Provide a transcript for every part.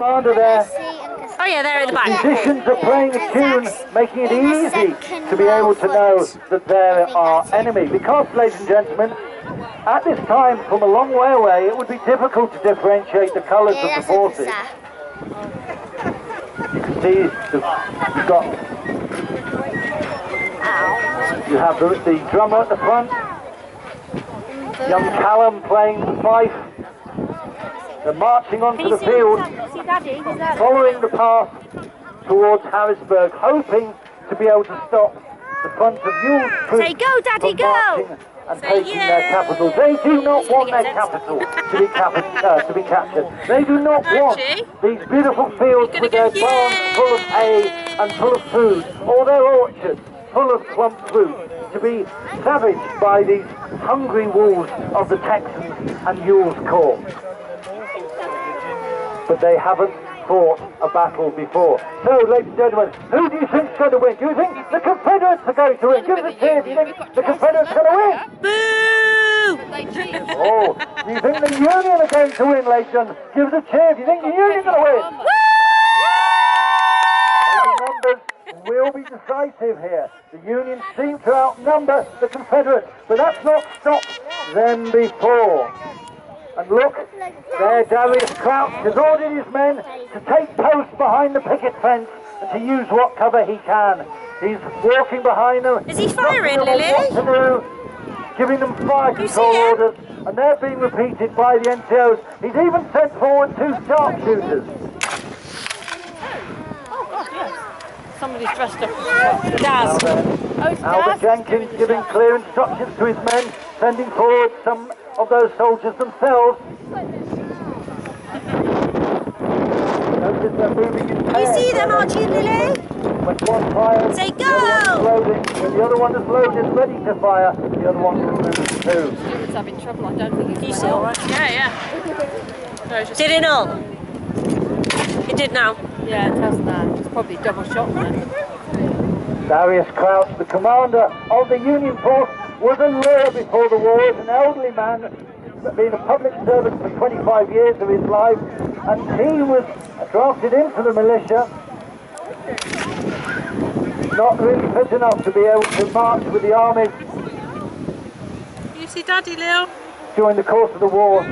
commander there. Oh yeah, they're in the back. Musicians are playing a tune, making it easy to be able to know that there are enemy. Because, ladies and gentlemen, at this time, from a long way away, it would be difficult to differentiate the colours of the forces. You can see you have the drummer at the front, young Callum playing the fife. They're marching onto the field, following the path towards Harrisburg, hoping to be able to stop the front of Yule's troops. Say go, Daddy, go! And taking their capital. They do not want their capital to be captured. They do not want these beautiful fields with their barns full of hay and full of food, or their orchards full of plump fruit, to be savaged by these hungry wolves of the Texans and Yule's corps. But they haven't fought a battle before. So, ladies and gentlemen, who do you think's going to win? Do you think the Confederates are going to win? Give us a cheer. Do you think the Confederates are going to win? Boo! Oh, do you think the Union are going to win, ladies and gentlemen? Give us a cheer. Do you think the Union are going to win? The numbers will be decisive here. The Union seem to outnumber the Confederates, but that's not stopped them before. And look, there Darius Crouch has ordered his men to take post behind the picket fence and to use what cover he can. He's walking behind them. Is he firing, Lily? What to do, giving them fire control orders, and they're being repeated by the NCOs. He's even sent forward 2 sharpshooters. Oh, God, yes. Somebody's dressed up as Daz. Albert Jenkins giving clear instructions to his men, sending forward some of those soldiers themselves. Notice they're moving in pairs. You see them, Archie, Lily? When one fires, say go! When the other one is loaded, ready to fire, the other one can move too. Students having trouble, I don't think you see all right? Yeah. No, did it not? It did now. Yeah, it has now. It's probably double shot then. Darius Crouch, the commander of the Union force, was a lawyer before the war, an elderly man, been a public servant for 25 years of his life, and he was drafted into the militia, not really fit enough to be able to march with the armies. You see Daddy, Lil? During the course of the war,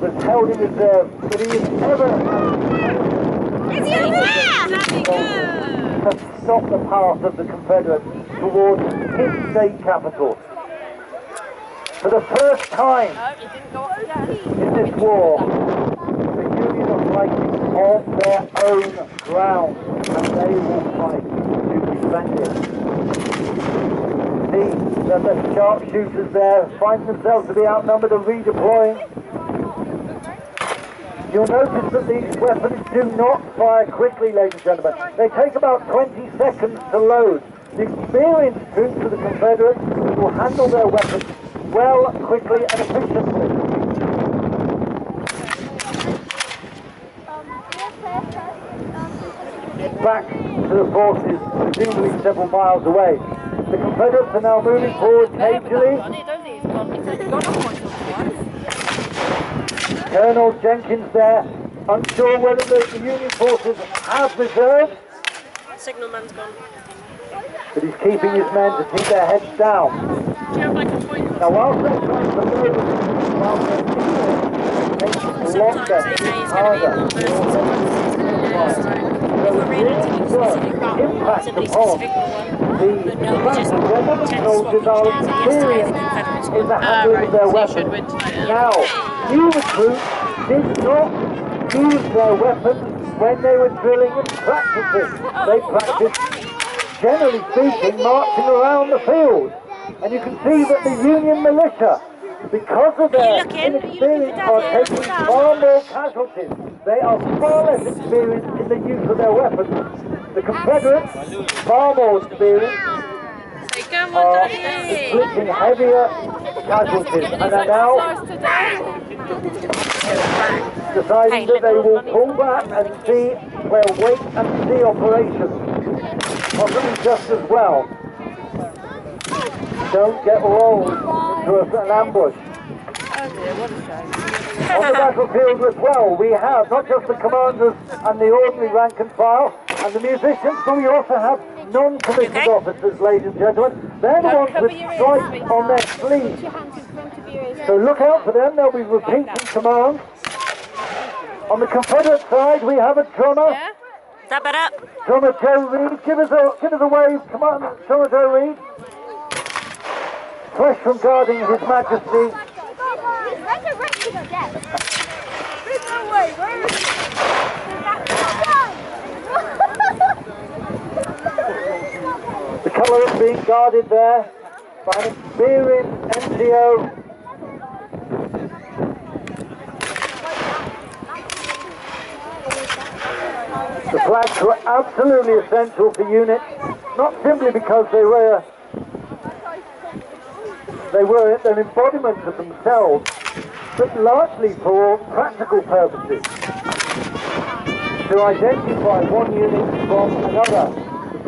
was held in reserve, but he is ever... Is he over there? To stop the path of the Confederates towards his state capital. For the first time in this war, the Union are fighting on their own ground, and they will fight to defend it. See that the sharpshooters there find themselves to be outnumbered and redeploying. You'll notice that these weapons do not fire quickly, ladies and gentlemen. They take about 20 seconds to load. The experienced troops of the Confederates will handle their weapons well, quickly and efficiently. Back to the forces, presumably several miles away. The Confederates are now moving forward cagily. Colonel Jenkins there, unsure whether the Union forces have reserves. Signalman's gone. But he's keeping his men to keep their heads down. Now whilst they're trying to move, whilst they're making longer, harder, there was really impact upon the fact that German soldiers are experienced in the handling of their weapons. Now, new recruits did not use their weapons when they were drilling and practicing. They practiced, generally speaking, marching around the field. And you can see that the Union militia, because of their inexperience, are taking far more casualties. They are far less experienced in the use of their weapons. The Confederates, far more experienced, are inflicting heavier casualties and are now deciding that they will pull back and see, well, wait and see operations, possibly just as well. Don't get rolled into an ambush. Oh dear, what a shame. On the battlefield as well, we have not just the commanders and the ordinary rank and file and the musicians, but we also have non-commissioned officers, ladies and gentlemen. They're the ones with stripes on their sleeves. So look out for them, they'll be repeating commands. On the Confederate side, we have a drummer. Is that better? Drummer Joe Reed, give us a wave, come on, Drummer Joe Reed. Fresh from guarding His Majesty. The colour is being guarded there by an experienced NCO. The flags were absolutely essential for units, not simply because they were an embodiment of themselves, but largely for practical purposes, to identify one unit from another.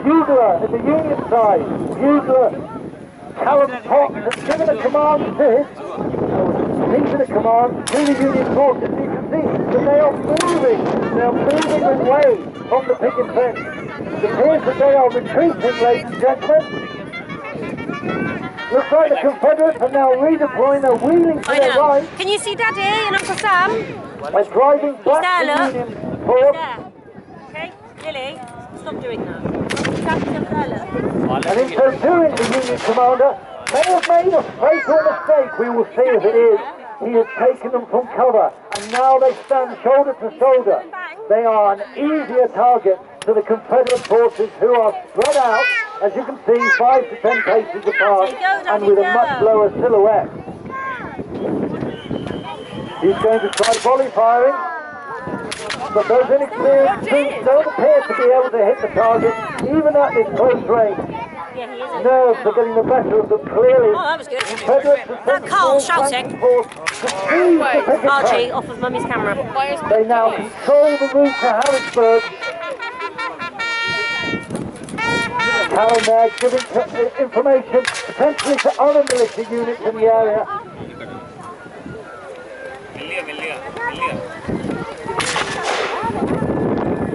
Bugler at the Union side, Bugler Callum Potts has given a command to his, given a command to the Union forces. You can see that they are moving away from the picket fence. It appears that they are retreating, ladies and gentlemen. Looks like the Confederates are now redeploying, they're wheeling to their right. Can you see Daddy and Uncle Sam? They're driving back to Union Force. Okay, Lily, stop doing that. And in so doing, the Union commander may have made a fatal mistake. We will see if it is. He has taken them from cover, and now they stand shoulder to shoulder. They are an easier target to the Confederate forces, who are spread out, as you can see, 5 to 10 paces apart, and with a much lower silhouette. He's going to try volley firing, but those inexperienced troops don't appear to be able to hit the target, even at this close range. Nerves are getting the better of them, clearly. Oh, that was good. That Carl shouting. Archie, off of Mummy's camera. They now control the route to Harrisburg. Carol there giving information potentially to other military units in the area.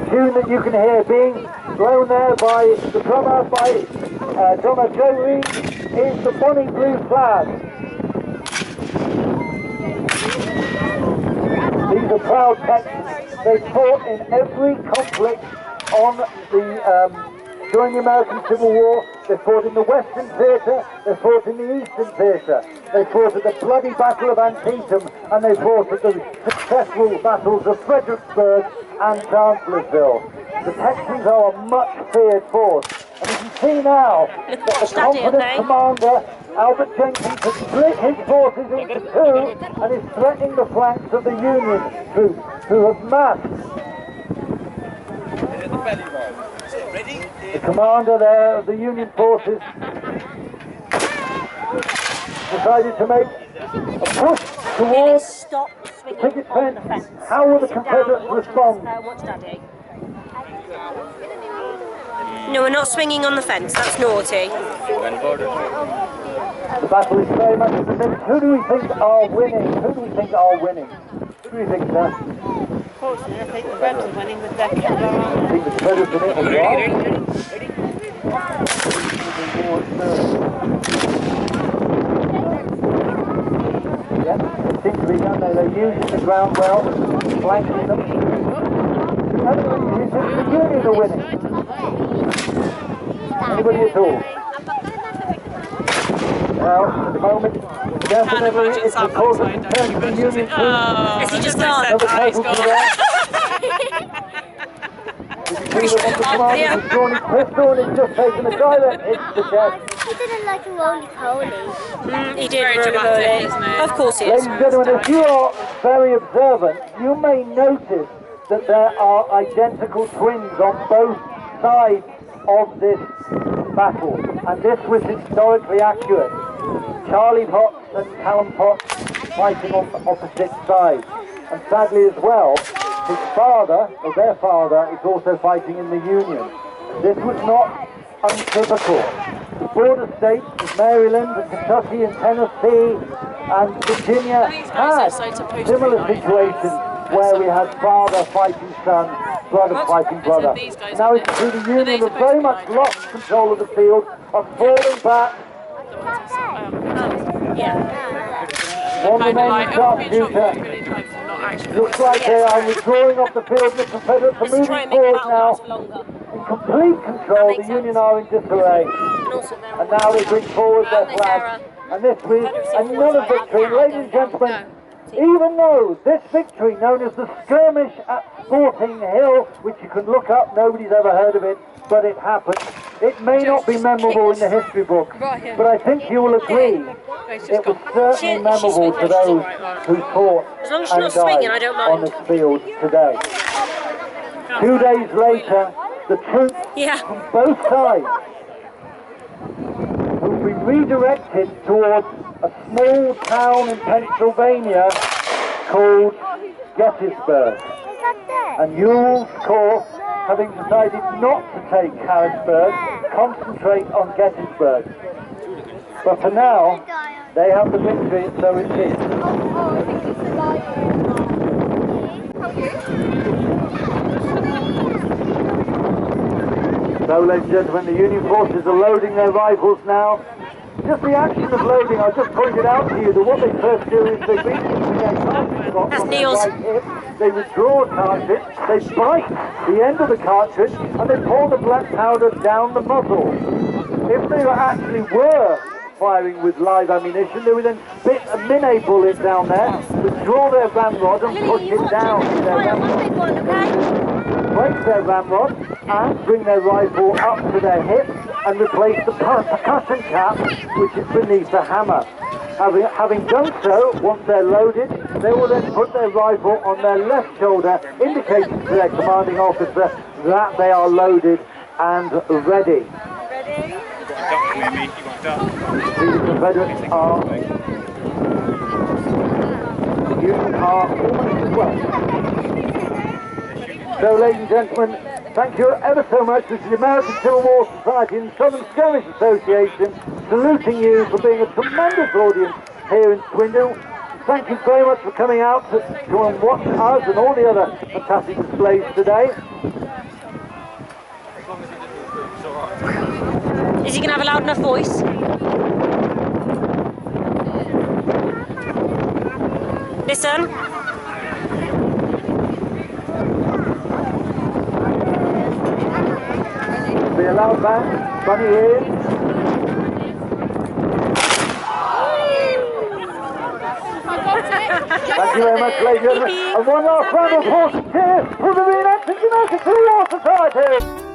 Tune that you can hear being blown there by the drummer, drummer Joe Reed, is the Bonnie Blue flag. These are proud Texans. They fought in every conflict on during the American Civil War. They fought in the Western Theatre, they fought in the Eastern Theatre, they fought at the bloody Battle of Antietam, and they fought at the successful battles of Fredericksburg and Chancellorsville. The Texans are a much feared force, and you can see now that the confident commander, Albert Jenkins, has split his forces into two and is threatening the flanks of the Union troops, who have massed. The commander there of the Union forces decided to make a push towards the picket fence. How will the Confederates respond? Watch Daddy. No, we're not swinging on the fence. That's naughty. The battle is very much at the minute. Who do we think are winning? Who do we think are winning? Who do you think, sir? Unfortunately, I think the Reds are winning with their Kevlar armour. I think the Confederates are winning as well. Yeah, it seems to be done there. They're using the ground well, flanking them. The Union are winning. Anybody at all? Now, at the moment, definitely it's the cause of concern for the Union troops. Has he just gone? Another casualty there. You can see that one of the commanders has drawn his pistol and he's just taken a direct hit to the chest. He didn't like a roly-poly. He did roly-poly. Of course he is. Ladies and gentlemen, if you are very observant, you may notice that there are identical twins on both sides of this battle, and this was historically accurate. Charlie Potts and Callum Potts fighting on opposite sides, and sadly as well, his father, or their father, is also fighting in the Union. This was not untypical. The border states of Maryland and Kentucky and Tennessee And Virginia had similar situations where we had father fighting son, brother fighting brother. Now it's through the Union have very much lost control of the field, are falling back. One remaining sharpshooter. Looks like they are withdrawing off the field. The Confederates are moving forward now. In complete control, the Union are in disarray. And now they bring forward their flag. And this is another victory. Ladies and gentlemen, even though this victory, known as the skirmish at Sporting Hill, which you can look up, nobody's ever heard of it, but it happened. It may not be memorable in the history book, but I think you will agree it was certainly memorable to those who fought and died on this field today. 2 days later, the troops from both sides will be redirected towards a small town in Pennsylvania called Gettysburg. And Ewell's Corps, having decided not to take Harrisburg, concentrate on Gettysburg. But for now, they have the victory, and so it is. So, ladies and gentlemen, the Union forces are loading their rifles now. Just the action of loading, I just pointed out to you that what they first do is they beat their cartridge box on their right hip, they withdraw a cartridge, they bite the end of the cartridge, and they pour the black powder down the muzzle. If they were firing with live ammunition, they would then spit a minute bullet down there, withdraw their ramrod and push it down with their ramrod. Break their ramrod and bring their rifle up to their hips and replace the percussion cap which is beneath the hammer. Having done so, once they're loaded, they will then put their rifle on their left shoulder, indicating to their commanding officer that they are loaded and ready. The Confederates are almost well. So, ladies and gentlemen, thank you ever so much. This is the American Civil War Society and Southern Skirmish Association saluting you for being a tremendous audience here in Swindon. Thank you very much for coming out to watch us and all the other fantastic displays today. Is he going to have a loud enough voice? Listen. Be a loud band, bunny ears. Thank you very much, ladies and gentlemen. And one last round of applause and cheers for the reenactment United Civil War Society.